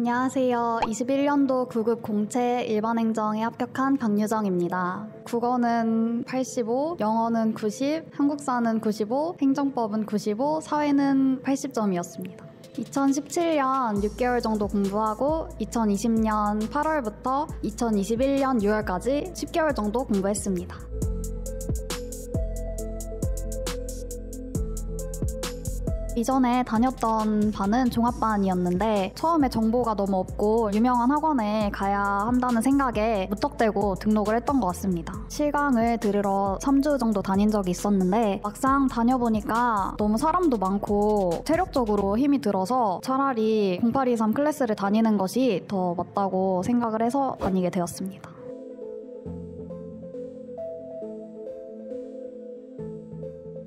안녕하세요. 21년도 9급 공채 일반행정에 합격한 강유정입니다. 국어는 85, 영어는 90, 한국사는 95, 행정법은 95, 사회는 80점이었습니다. 2017년 6개월 정도 공부하고 2020년 8월부터 2021년 6월까지 10개월 정도 공부했습니다. 이전에 다녔던 반은 종합반이었는데 처음에 정보가 너무 없고 유명한 학원에 가야 한다는 생각에 무턱대고 등록을 했던 것 같습니다. 실강을 들으러 3주 정도 다닌 적이 있었는데 막상 다녀보니까 너무 사람도 많고 체력적으로 힘이 들어서 차라리 0823 클래스를 다니는 것이 더 맞다고 생각을 해서 다니게 되었습니다.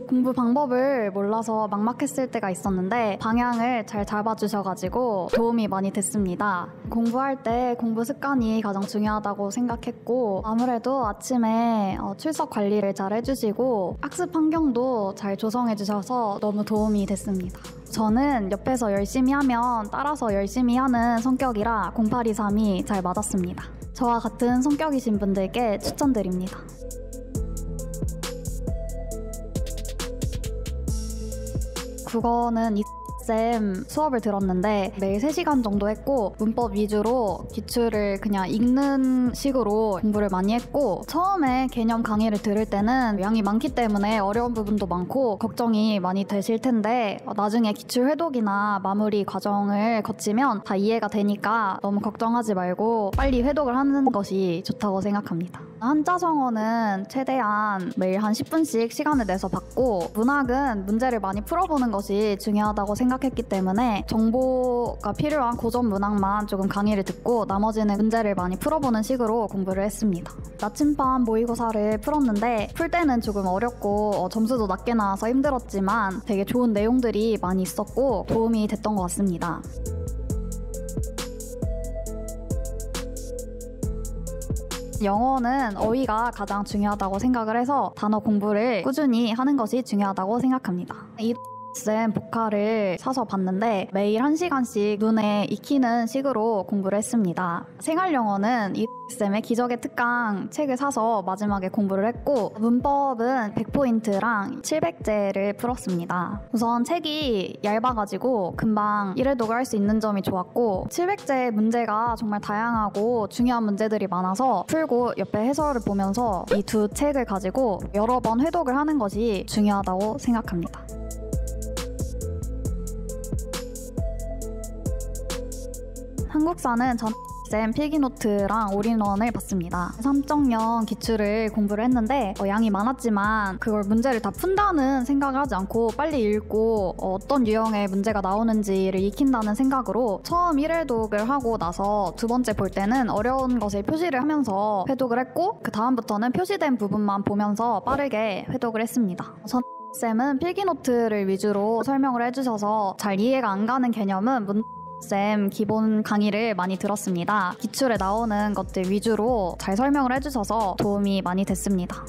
공부 방법을 몰라서 막막했을 때가 있었는데 방향을 잘 잡아주셔가지고 도움이 많이 됐습니다. 공부할 때 공부 습관이 가장 중요하다고 생각했고 아무래도 아침에 출석 관리를 잘 해주시고 학습 환경도 잘 조성해주셔서 너무 도움이 됐습니다. 저는 옆에서 열심히 하면 따라서 열심히 하는 성격이라 0823이 잘 맞았습니다. 저와 같은 성격이신 분들께 추천드립니다. 국어는 쌤 수업을 들었는데 매일 3시간 정도 했고 문법 위주로 기출을 그냥 읽는 식으로 공부를 많이 했고 처음에 개념 강의를 들을 때는 양이 많기 때문에 어려운 부분도 많고 걱정이 많이 되실 텐데 나중에 기출 회독이나 마무리 과정을 거치면 다 이해가 되니까 너무 걱정하지 말고 빨리 회독을 하는 것이 좋다고 생각합니다. 한자성어는 최대한 매일 한 10분씩 시간을 내서 받고 문학은 문제를 많이 풀어보는 것이 중요하다고 생각했기 때문에 정보가 필요한 고전 문학만 조금 강의를 듣고 나머지는 문제를 많이 풀어보는 식으로 공부를 했습니다. 나침반 모의고사를 풀었는데 풀 때는 조금 어렵고 점수도 낮게 나와서 힘들었지만 되게 좋은 내용들이 많이 있었고 도움이 됐던 것 같습니다. 영어는 어휘가 가장 중요하다고 생각을 해서 단어 공부를 꾸준히 하는 것이 중요하다고 생각합니다. 쌤 복화를 사서 봤는데 매일 1시간씩 눈에 익히는 식으로 공부를 했습니다. 생활영어는 쌤의 기적의 특강 책을 사서 마지막에 공부를 했고 문법은 100포인트랑 700제를 풀었습니다. 우선 책이 얇아가지고 금방 일회독을 할 수 있는 점이 좋았고 700제 문제가 정말 다양하고 중요한 문제들이 많아서 풀고 옆에 해설을 보면서 이 두 책을 가지고 여러 번 회독을 하는 것이 중요하다고 생각합니다. 한국사는 쌤 필기노트랑 올인원을 봤습니다. 3.0 기출을 공부를 했는데 양이 많았지만 그걸 문제를 다 푼다는 생각을 하지 않고 빨리 읽고 어떤 유형의 문제가 나오는지를 익힌다는 생각으로 처음 1회독을 하고 나서 두 번째 볼 때는 어려운 것을 표시를 하면서 회독을 했고 그 다음부터는 표시된 부분만 보면서 빠르게 회독을 했습니다. 쌤은 필기노트를 위주로 설명을 해주셔서 잘 이해가 안 가는 개념은 쌤 기본 강의를 많이 들었습니다. 기출에 나오는 것들 위주로 잘 설명을 해주셔서 도움이 많이 됐습니다.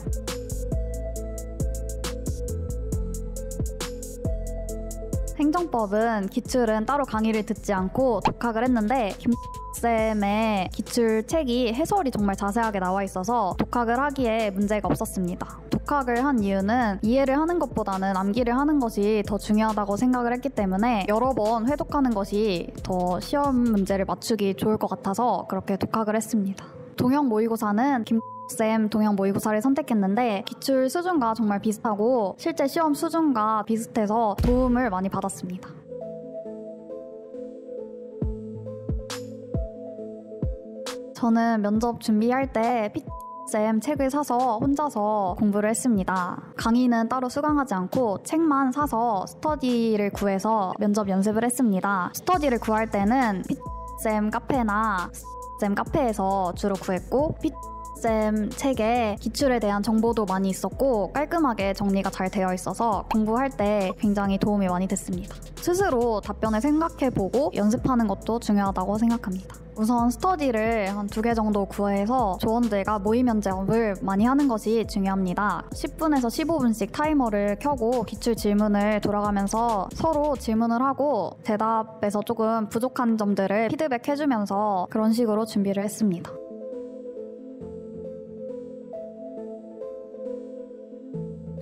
행정법은 기출은 따로 강의를 듣지 않고 독학을 했는데 쌤의 기출 책이 해설이 정말 자세하게 나와 있어서 독학을 하기에 문제가 없었습니다. 독학을 한 이유는 이해를 하는 것보다는 암기를 하는 것이 더 중요하다고 생각을 했기 때문에 여러 번 회독하는 것이 더 시험 문제를 맞추기 좋을 것 같아서 그렇게 독학을 했습니다. 동형 모의고사는 쌤 동형 모의고사를 선택했는데 기출 수준과 정말 비슷하고 실제 시험 수준과 비슷해서 도움을 많이 받았습니다. 저는 면접 준비할 때 쌤 책을 사서 혼자서 공부를 했습니다. 강의는 따로 수강하지 않고 책만 사서 스터디를 구해서 면접 연습을 했습니다. 스터디를 구할 때는 쌤 카페나 쌤 카페에서 주로 구했고 교육쌤 책에 기출에 대한 정보도 많이 있었고 깔끔하게 정리가 잘 되어 있어서 공부할 때 굉장히 도움이 많이 됐습니다. 스스로 답변을 생각해보고 연습하는 것도 중요하다고 생각합니다. 우선 스터디를 한 2개 정도 구해서 조원들과 모의 면접을 많이 하는 것이 중요합니다. 10분에서 15분씩 타이머를 켜고 기출 질문을 돌아가면서 서로 질문을 하고 대답에서 조금 부족한 점들을 피드백해주면서 그런 식으로 준비를 했습니다.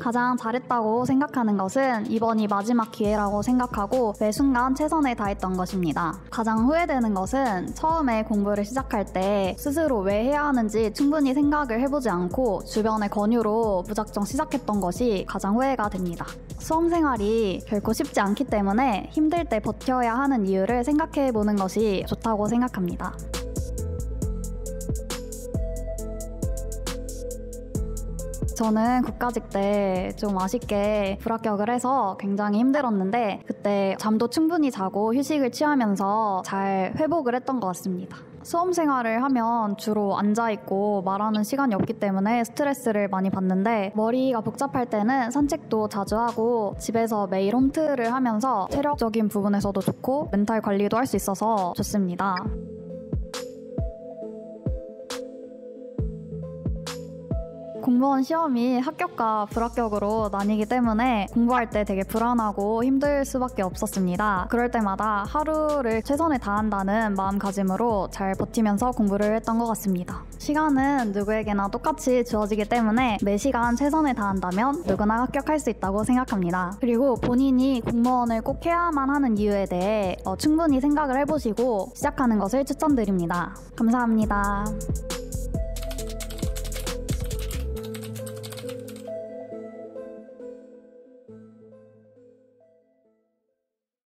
가장 잘했다고 생각하는 것은 이번이 마지막 기회라고 생각하고 매 순간 최선을 다했던 것입니다. 가장 후회되는 것은 처음에 공부를 시작할 때 스스로 왜 해야 하는지 충분히 생각을 해보지 않고 주변의 권유로 무작정 시작했던 것이 가장 후회가 됩니다. 수험생활이 결코 쉽지 않기 때문에 힘들 때 버텨야 하는 이유를 생각해보는 것이 좋다고 생각합니다. 저는 국가직 때 좀 아쉽게 불합격을 해서 굉장히 힘들었는데 그때 잠도 충분히 자고 휴식을 취하면서 잘 회복을 했던 것 같습니다. 수험생활을 하면 주로 앉아있고 말하는 시간이 없기 때문에 스트레스를 많이 받는데 머리가 복잡할 때는 산책도 자주 하고 집에서 매일 홈트를 하면서 체력적인 부분에서도 좋고 멘탈 관리도 할 수 있어서 좋습니다. 공무원 시험이 합격과 불합격으로 나뉘기 때문에 공부할 때 되게 불안하고 힘들 수밖에 없었습니다. 그럴 때마다 하루를 최선을 다한다는 마음가짐으로 잘 버티면서 공부를 했던 것 같습니다. 시간은 누구에게나 똑같이 주어지기 때문에 매 시간 최선을 다한다면 누구나 합격할 수 있다고 생각합니다. 그리고 본인이 공무원을 꼭 해야만 하는 이유에 대해 충분히 생각을 해보시고 시작하는 것을 추천드립니다. 감사합니다.